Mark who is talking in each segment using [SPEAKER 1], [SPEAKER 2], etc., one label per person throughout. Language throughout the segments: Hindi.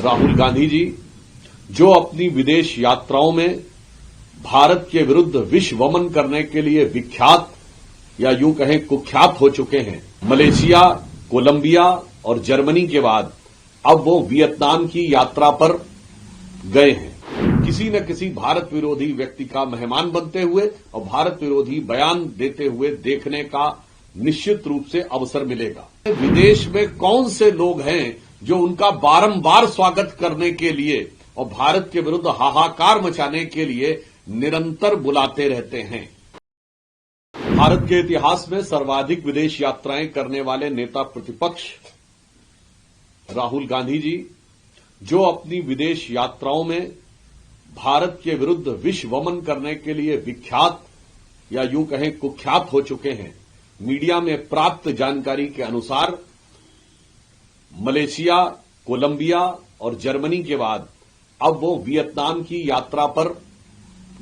[SPEAKER 1] राहुल गांधी जी जो अपनी विदेश यात्राओं में भारत के विरुद्ध विश्वमन करने के लिए विख्यात या यूं कहें कुख्यात हो चुके हैं, मलेशिया, कोलंबिया और जर्मनी के बाद अब वो वियतनाम की यात्रा पर गए हैं। किसी न किसी भारत विरोधी व्यक्ति का मेहमान बनते हुए और भारत विरोधी बयान देते हुए देखने का निश्चित रूप से अवसर मिलेगा। विदेश में कौन से लोग हैं जो उनका बारंबार स्वागत करने के लिए और भारत के विरुद्ध हाहाकार मचाने के लिए निरंतर बुलाते रहते हैं। भारत के इतिहास में सर्वाधिक विदेश यात्राएं करने वाले नेता प्रतिपक्ष राहुल गांधी जी जो अपनी विदेश यात्राओं में भारत के विरुद्ध विश्वमन करने के लिए विख्यात या यूं कहें कुख्यात हो चुके हैं। मीडिया में प्राप्त जानकारी के अनुसार मलेशिया, कोलंबिया और जर्मनी के बाद अब वो वियतनाम की यात्रा पर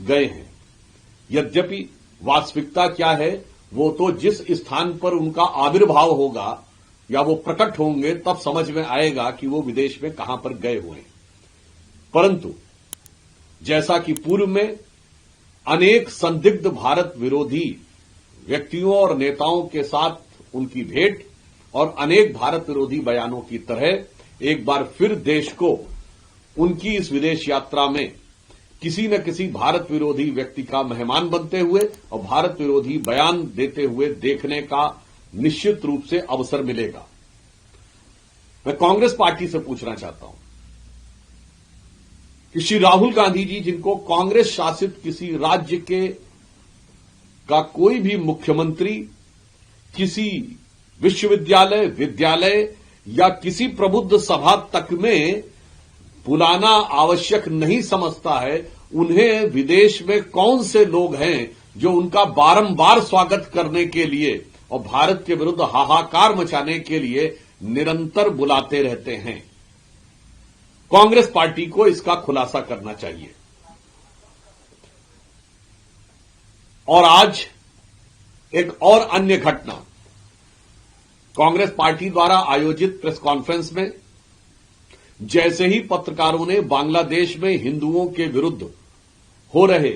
[SPEAKER 1] गए हैं। यद्यपि वास्तविकता क्या है वो तो जिस स्थान पर उनका आविर्भाव होगा या वो प्रकट होंगे तब समझ में आएगा कि वो विदेश में कहां पर गए हुए हैं। परंतु जैसा कि पूर्व में अनेक संदिग्ध भारत विरोधी व्यक्तियों और नेताओं के साथ उनकी भेंट और अनेक भारत विरोधी बयानों की तरह एक बार फिर देश को उनकी इस विदेश यात्रा में किसी न किसी भारत विरोधी व्यक्ति का मेहमान बनते हुए और भारत विरोधी बयान देते हुए देखने का निश्चित रूप से अवसर मिलेगा। मैं कांग्रेस पार्टी से पूछना चाहता हूं कि श्री राहुल गांधी जी जिनको कांग्रेस शासित किसी राज्य का कोई भी मुख्यमंत्री किसी विश्वविद्यालय, विद्यालय या किसी प्रबुद्ध सभा तक में बुलाना आवश्यक नहीं समझता है, उन्हें विदेश में कौन से लोग हैं जो उनका बारंबार स्वागत करने के लिए और भारत के विरुद्ध हाहाकार मचाने के लिए निरंतर बुलाते रहते हैं। कांग्रेस पार्टी को इसका खुलासा करना चाहिए। और आज एक और अन्य घटना कांग्रेस पार्टी द्वारा आयोजित प्रेस कॉन्फ्रेंस में जैसे ही पत्रकारों ने बांग्लादेश में हिंदुओं के विरुद्ध हो रहे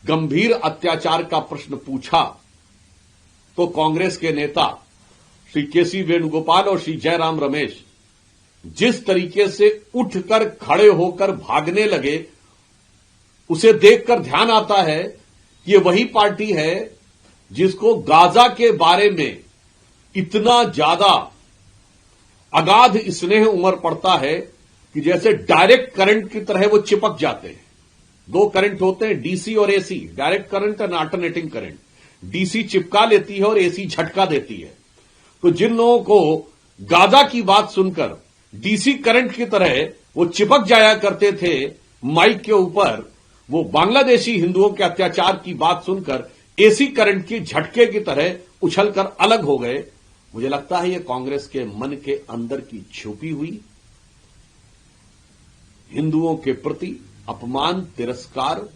[SPEAKER 1] गंभीर अत्याचार का प्रश्न पूछा तो कांग्रेस के नेता श्री केसी वेणुगोपाल और श्री जयराम रमेश जिस तरीके से उठकर खड़े होकर भागने लगे उसे देखकर ध्यान आता है कि ये वही पार्टी है जिसको गाजा के बारे में इतना ज्यादा अगाध स्नेह उमड़ पड़ता है कि जैसे डायरेक्ट करंट की तरह वो चिपक जाते हैं। दो करंट होते हैं, डीसी और एसी, डायरेक्ट करंट और अल्टरनेटिंग करंट। डीसी चिपका लेती है और एसी झटका देती है। तो जिन लोगों को गाजा की बात सुनकर डीसी करंट की तरह वो चिपक जाया करते थे माइक के ऊपर, वो बांग्लादेशी हिंदुओं के अत्याचार की बात सुनकर एसी करंट की झटके की तरह उछलकर अलग हो गए। मुझे लगता है ये कांग्रेस के मन के अंदर की छुपी हुई हिंदुओं के प्रति अपमान, तिरस्कार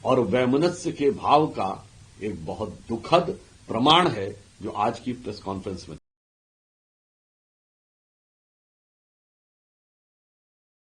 [SPEAKER 1] और वैमनस्य के भाव का एक बहुत दुखद प्रमाण है जो आज की प्रेस कॉन्फ्रेंस में